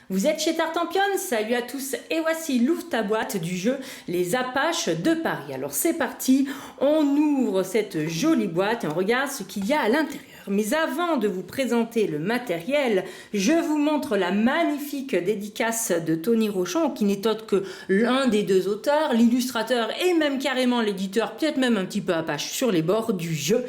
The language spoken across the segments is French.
Vous êtes chez Tartampion? Salut à tous et voici l'ouvre ta boîte du jeu Les Apaches de Paris. Alors c'est parti, on ouvre cette jolie boîte et on regarde ce qu'il y a à l'intérieur. Mais avant de vous présenter le matériel, je vous montre la magnifique dédicace de Tony Rochon qui n'est autre que l'un des deux auteurs, l'illustrateur et même carrément l'éditeur, peut-être même un petit peu Apache sur les bords du jeu.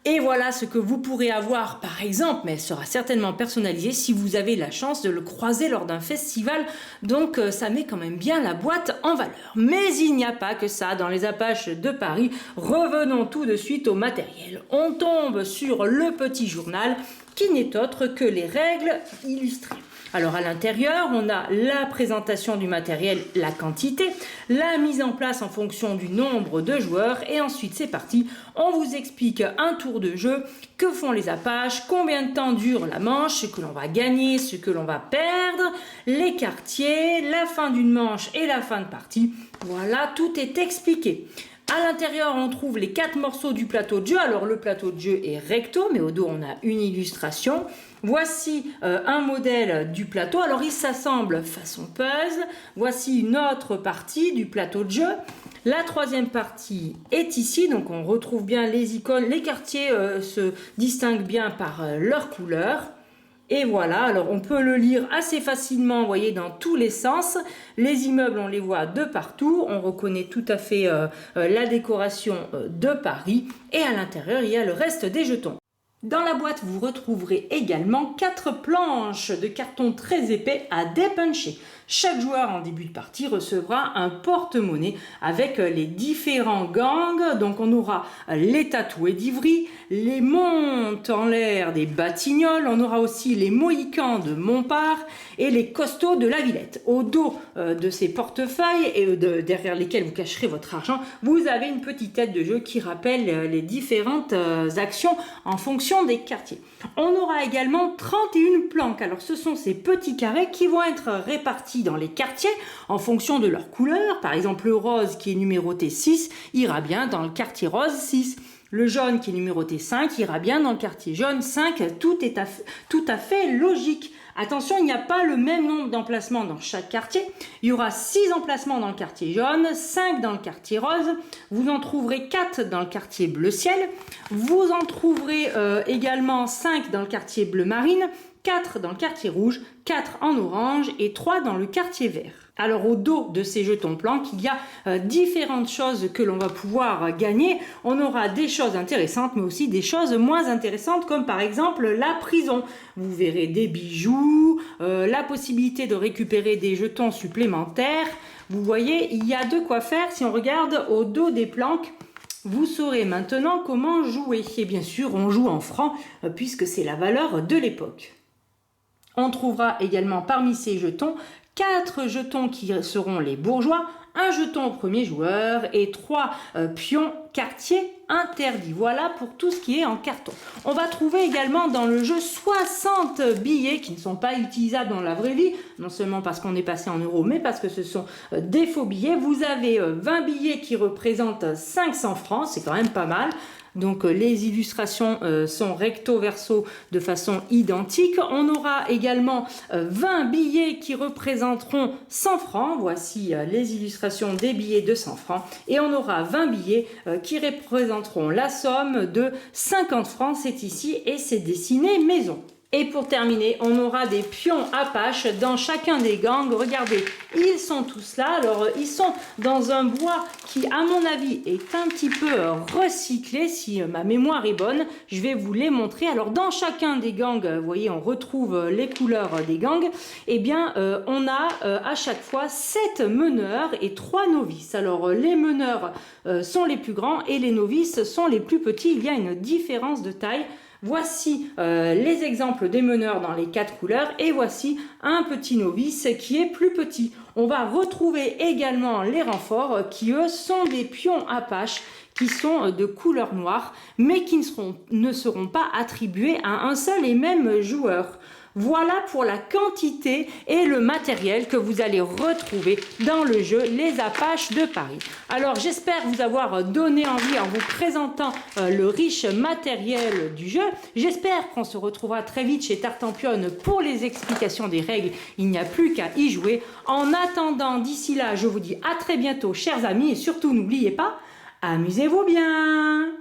Et voilà ce que vous pourrez avoir par exemple, mais elle sera certainement personnalisée si vous avez la chance de le croiser lors d'un festival. Donc ça met quand même bien la boîte en valeur. Mais il n'y a pas que ça dans les Apaches de Paris. Revenons tout de suite au matériel. On tombe sur le petit journal qui n'est autre que les règles illustrées. Alors à l'intérieur, on a la présentation du matériel, la quantité, la mise en place en fonction du nombre de joueurs et ensuite c'est parti, on vous explique un tour de jeu, que font les Apaches, combien de temps dure la manche, ce que l'on va gagner, ce que l'on va perdre, les quartiers, la fin d'une manche et la fin de partie. Voilà, tout est expliqué. À l'intérieur, on trouve les 4 morceaux du plateau de jeu. Alors, le plateau de jeu est recto, mais au dos, on a une illustration. Voici un modèle du plateau. Alors, il s'assemble façon puzzle. Voici une autre partie du plateau de jeu. La troisième partie est ici. Donc, on retrouve bien les icônes. Les quartiers se distinguent bien par leur couleur. Et voilà, alors on peut le lire assez facilement, vous voyez, dans tous les sens. Les immeubles, on les voit de partout. On reconnaît tout à fait la décoration de Paris. Et à l'intérieur, il y a le reste des jetons. Dans la boîte, vous retrouverez également 4 planches de carton très épais à dépuncher. Chaque joueur en début de partie recevra un porte-monnaie avec les différents gangs. Donc on aura les tatoués d'Ivry, les montes en l'air des Batignolles, on aura aussi les mohicans de Montpart et les costauds de la Villette. Au dos de ces portefeuilles et derrière lesquels vous cacherez votre argent, vous avez une petite tête de jeu qui rappelle les différentes actions en fonction des quartiers. On aura également 31 planques. Alors ce sont ces petits carrés qui vont être répartis dans les quartiers en fonction de leur couleur. Par exemple, le rose qui est numéroté 6 ira bien dans le quartier rose 6. Le jaune qui est numéroté 5 ira bien dans le quartier jaune 5. Tout est tout à fait logique. Attention, il n'y a pas le même nombre d'emplacements dans chaque quartier. Il y aura 6 emplacements dans le quartier jaune, 5 dans le quartier rose. Vous en trouverez 4 dans le quartier bleu ciel. Vous en trouverez également 5 dans le quartier bleu marine, 4 dans le quartier rouge, 4 en orange et 3 dans le quartier vert. Alors au dos de ces jetons planques, il y a différentes choses que l'on va pouvoir gagner. On aura des choses intéressantes mais aussi des choses moins intéressantes comme par exemple la prison. Vous verrez des bijoux, la possibilité de récupérer des jetons supplémentaires. Vous voyez, il y a de quoi faire. Si on regarde au dos des planques, vous saurez maintenant comment jouer. Et bien sûr, on joue en francs puisque c'est la valeur de l'époque. On trouvera également parmi ces jetons 4 jetons qui seront les bourgeois, un jeton au premier joueur et 3 pions quartier interdits. Voilà pour tout ce qui est en carton. On va trouver également dans le jeu 60 billets qui ne sont pas utilisables dans la vraie vie, non seulement parce qu'on est passé en euros, mais parce que ce sont des faux billets. Vous avez 20 billets qui représentent 500 francs, c'est quand même pas mal. Donc les illustrations sont recto verso de façon identique. On aura également 20 billets qui représenteront 100 francs. Voici les illustrations des billets de 100 francs. Et on aura 20 billets qui représenteront la somme de 50 francs. C'est ici et c'est dessiné maison. Et pour terminer, on aura des pions Apache dans chacun des gangs. Regardez, ils sont tous là. Alors, ils sont dans un bois qui, à mon avis, est un petit peu recyclé. Si ma mémoire est bonne, je vais vous les montrer. Alors, dans chacun des gangs, vous voyez, on retrouve les couleurs des gangs. Eh bien, on a à chaque fois 7 meneurs et 3 novices. Alors, les meneurs sont les plus grands et les novices sont les plus petits. Il y a une différence de taille. Voici les exemples des meneurs dans les 4 couleurs et voici un petit novice qui est plus petit. On va retrouver également les renforts qui, eux, sont des pions Apache qui sont de couleur noire, mais qui ne seront pas attribués à un seul et même joueur. Voilà pour la quantité et le matériel que vous allez retrouver dans le jeu Les Apaches de Paris. Alors j'espère vous avoir donné envie en vous présentant le riche matériel du jeu. J'espère qu'on se retrouvera très vite chez Tartampion pour les explications des règles. Il n'y a plus qu'à y jouer. En attendant, d'ici là, je vous dis à très bientôt, chers amis, et surtout n'oubliez pas, amusez-vous bien!